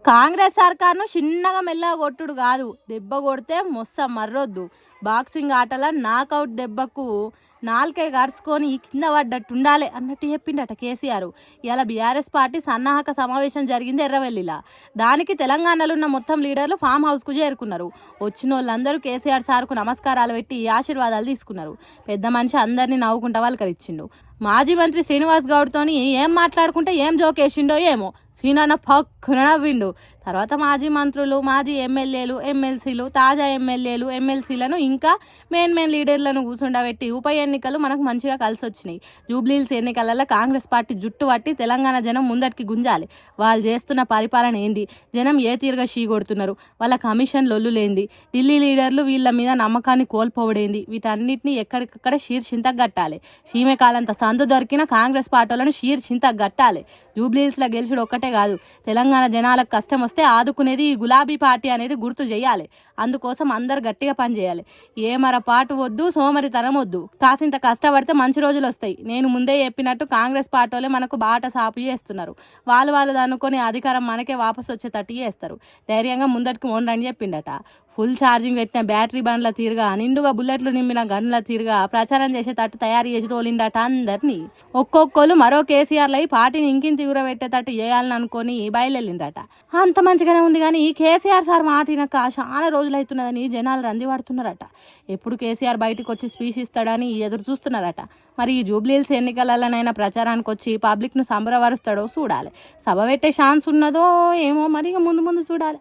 కాంగ్రెస్ సర్కార్ను చిన్నగా మెల్లగా కొట్టుడు కాదు, దెబ్బ కొడితే మొస్స మర్రొద్దు. బాక్సింగ్ ఆటల నాకౌట్ దెబ్బకు నాలుకై గరుచుకొని కింద పడ్డట్టు ఉండాలి అన్నట్టు చెప్పిండట కేసీఆర్. ఇలా బీఆర్ఎస్ పార్టీ సన్నాహక సమావేశం జరిగింది ఎర్రవెల్లిలా. దానికి తెలంగాణలో ఉన్న మొత్తం లీడర్లు ఫామ్ హౌస్కు చేరుకున్నారు. వచ్చిన వాళ్ళందరూ కేసీఆర్ సార్కు నమస్కారాలు పెట్టి ఆశీర్వాదాలు తీసుకున్నారు. పెద్ద మనిషి అందరినీ నవ్వుకుంటా వాళ్ళకరిచ్చిండు. మాజీ మంత్రి శ్రీనివాస్ గౌడ్తోని ఏం మాట్లాడుకుంటే ఏం జోకేసిండో ఏమో, సీనన్న పక్కన నవ్విండు. తర్వాత మాజీ మంత్రులు, మాజీ ఎమ్మెల్యేలు, ఎమ్మెల్సీలు, తాజా ఎమ్మెల్యేలు, ఎమ్మెల్సీలను ఇంకా మెయిన్ లీడర్లను కూర్చుండబెట్టి ఉప ఎన్నికలు మనకు మంచిగా కలిసి వచ్చినాయి. జూబ్లీహిల్స్ ఎన్నికలలో కాంగ్రెస్ పార్టీ జుట్టు పట్టి తెలంగాణ జనం ముందటికి గుంజాలి. వాళ్ళు చేస్తున్న పరిపాలన ఏంది, జనం ఏ తీరుగా కొడుతున్నారు, వాళ్ళ కమిషన్ లొల్లు లేంది, ఢిల్లీ లీడర్లు వీళ్ళ మీద నమ్మకాన్ని కోల్పోవడేంది, వీటన్నిటిని ఎక్కడికక్కడ షీర్చింతకు గట్టాలి. కాలంత సందు దొరికిన కాంగ్రెస్ పార్టీలను షీర్చింతకు గట్టాలి. జూబ్లీహిల్స్లో గెలిచుడు ఒక్కటే కాదు, తెలంగాణ జనాలకు కష్టం వస్తే ఆదుకునేది ఈ గులాబీ పార్టీ అనేది గుర్తు చేయాలి. అందుకోసం అందరు గట్టిగా పనిచేయాలి. ఏమర పాటు వద్దు, సోమరితనం వద్దు. కాసింత కష్టపడితే మంచి రోజులు వస్తాయి. నేను ముందే చెప్పినట్టు కాంగ్రెస్ పార్టీలే మనకు బాట సాపు చేస్తున్నారు. వాళ్ళు అనుకొని అధికారం మనకే వాపసు వచ్చేటట్టు చేస్తారు. ధైర్యంగా ముందటికి ఓండని చెప్పిండట. ఫుల్ ఛార్జింగ్ పెట్టిన బ్యాటరీ బండ్ల తీరుగా, నిండుగా బుల్లెట్లు నింపిన గన్ల తీరుగా ప్రచారం చేసేటట్టు తయారు చేసి తోలిండట అందరినీ. ఒక్కొక్కరు మరో కేసీఆర్లు అయి పార్టీని ఇంకింత తీవ్రపెట్టేటట్టు చేయాలని అనుకొని బయలుదేరిండట. అంత మంచిగానే ఉంది కానీ ఈ కేసీఆర్ సార్ మాటినక చాలా రోజులు అవుతున్నదని జనాలు రంది పడుతున్నారట. ఎప్పుడు కేసీఆర్ బయటకు వచ్చి స్పీచ్ ఇస్తాడని ఎదురు చూస్తున్నారట. మరి ఈ జూబ్లీహిల్స్ ఎన్నికలలోనైనా ప్రచారానికి వచ్చి పబ్లిక్ను సంబరపరుస్తాడో చూడాలి. సభ పెట్టే ఛాన్స్ ఉన్నదో ఏమో, మరి ముందు చూడాలి.